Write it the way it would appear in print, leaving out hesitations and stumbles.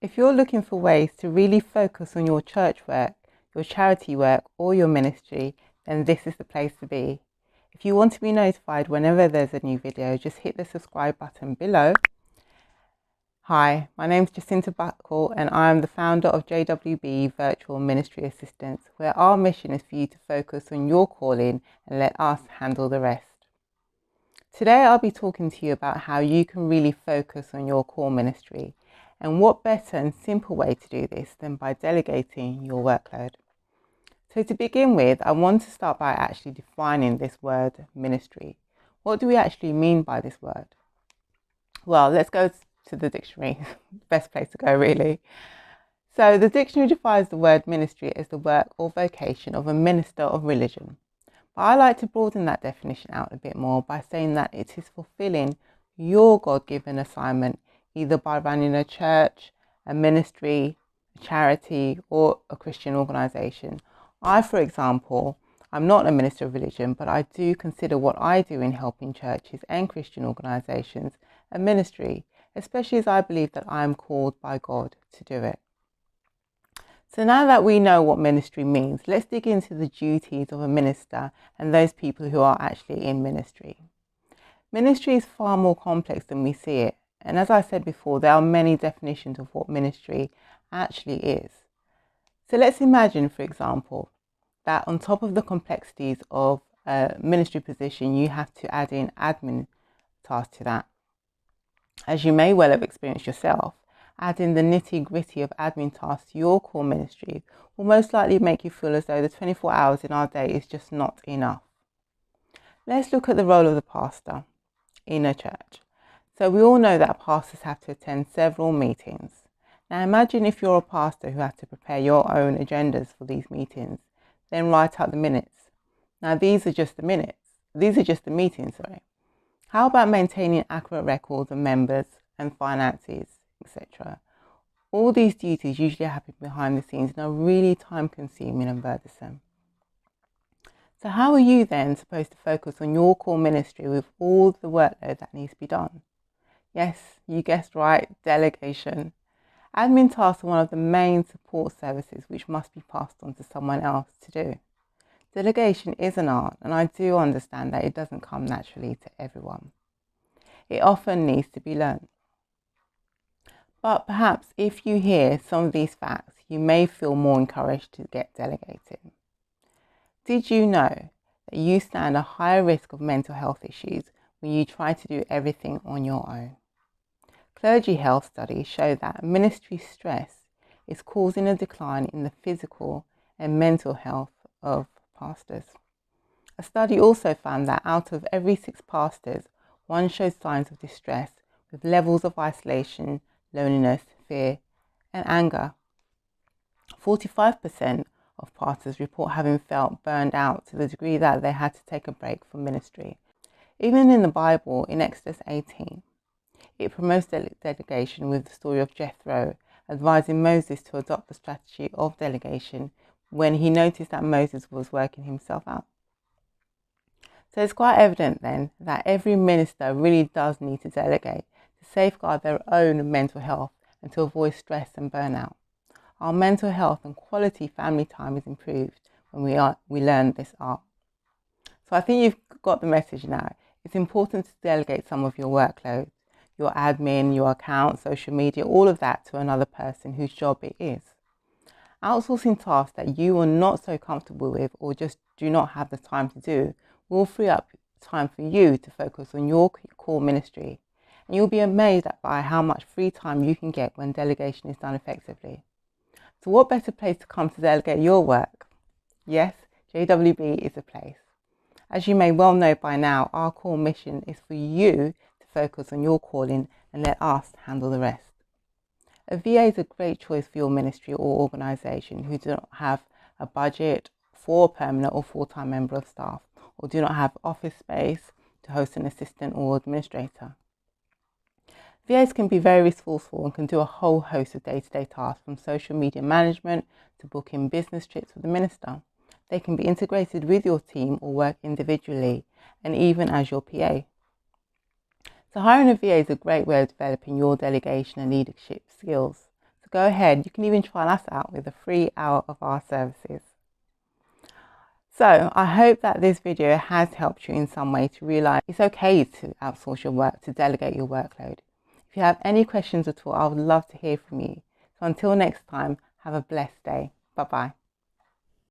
If you're looking for ways to really focus on your church work, your charity work, or your ministry, then this is the place to be. If you want to be notified whenever there's a new video, just hit the subscribe button below. Hi, my name is Jacinta Buckle and I am the founder of JWB Virtual Ministry Assistants, where our mission is for you to focus on your calling and let us handle the rest. Today I'll be talking to you about how you can really focus on your core ministry, and what better and simple way to do this than by delegating your workload. So to begin with, I want to start by actually defining this word ministry. What do we actually mean by this word? Well, let's go to the dictionary, best place to go really. So the dictionary defines the word ministry as the work or vocation of a minister of religion. But I like to broaden that definition out a bit more by saying that it is fulfilling your God-given assignment, either by running a church, a ministry, a charity, or a Christian organisation. I, for example, I'm not a minister of religion, but I do consider what I do in helping churches and Christian organisations a ministry, especially as I believe that I am called by God to do it. So now that we know what ministry means, let's dig into the duties of a minister and those people who are actually in ministry. Ministry is far more complex than we see it. And as I said before, there are many definitions of what ministry actually is. So let's imagine, for example, that on top of the complexities of a ministry position, you have to add in admin tasks to that. As you may well have experienced yourself, adding the nitty-gritty of admin tasks to your core ministry will most likely make you feel as though the 24 hours in our day is just not enough. Let's look at the role of the pastor in a church. So we all know that pastors have to attend several meetings. Now imagine if you're a pastor who has to prepare your own agendas for these meetings, then write out the minutes. Now these are just the meetings. How about maintaining accurate records of members and finances, etc.? All these duties usually happen behind the scenes and are really time consuming and burdensome. So how are you then supposed to focus on your core ministry with all the workload that needs to be done? Yes, you guessed right, delegation. Admin tasks are one of the main support services which must be passed on to someone else to do. Delegation is an art, and I do understand that it doesn't come naturally to everyone. It often needs to be learned. But perhaps if you hear some of these facts, you may feel more encouraged to get delegating. Did you know that you stand a higher risk of mental health issues when you try to do everything on your own? Clergy health studies show that ministry stress is causing a decline in the physical and mental health of pastors. A study also found that out of every 6 pastors, 1 shows signs of distress with levels of isolation, loneliness, fear, and anger. 45% of pastors report having felt burned out to the degree that they had to take a break from ministry. Even in the Bible, in Exodus 18, it promotes delegation with the story of Jethro, advising Moses to adopt the strategy of delegation when he noticed that Moses was working himself out. So it's quite evident then that every minister really does need to delegate to safeguard their own mental health and to avoid stress and burnout. Our mental health and quality family time is improved when we learn this art. So I think you've got the message now. It's important to delegate some of your workload, your admin, your account, social media, all of that to another person whose job it is. Outsourcing tasks that you are not so comfortable with or just do not have the time to do will free up time for you to focus on your core ministry. And you'll be amazed by how much free time you can get when delegation is done effectively. So what better place to come to delegate your work? Yes, JWB is a place. As you may well know by now, our core mission is for you to focus on your calling and let us handle the rest. A VA is a great choice for your ministry or organisation who do not have a budget for a permanent or full-time member of staff, or do not have office space to host an assistant or administrator. VAs can be very resourceful and can do a whole host of day-to-day tasks, from social media management to booking business trips for the minister. They can be integrated with your team or work individually, and even as your PA. So hiring a VA is a great way of developing your delegation and leadership skills. So go ahead, you can even try us out with a free hour of our services. So I hope that this video has helped you in some way to realize it's okay to outsource your work, to delegate your workload. If you have any questions at all, I would love to hear from you. So until next time, have a blessed day. Bye-bye.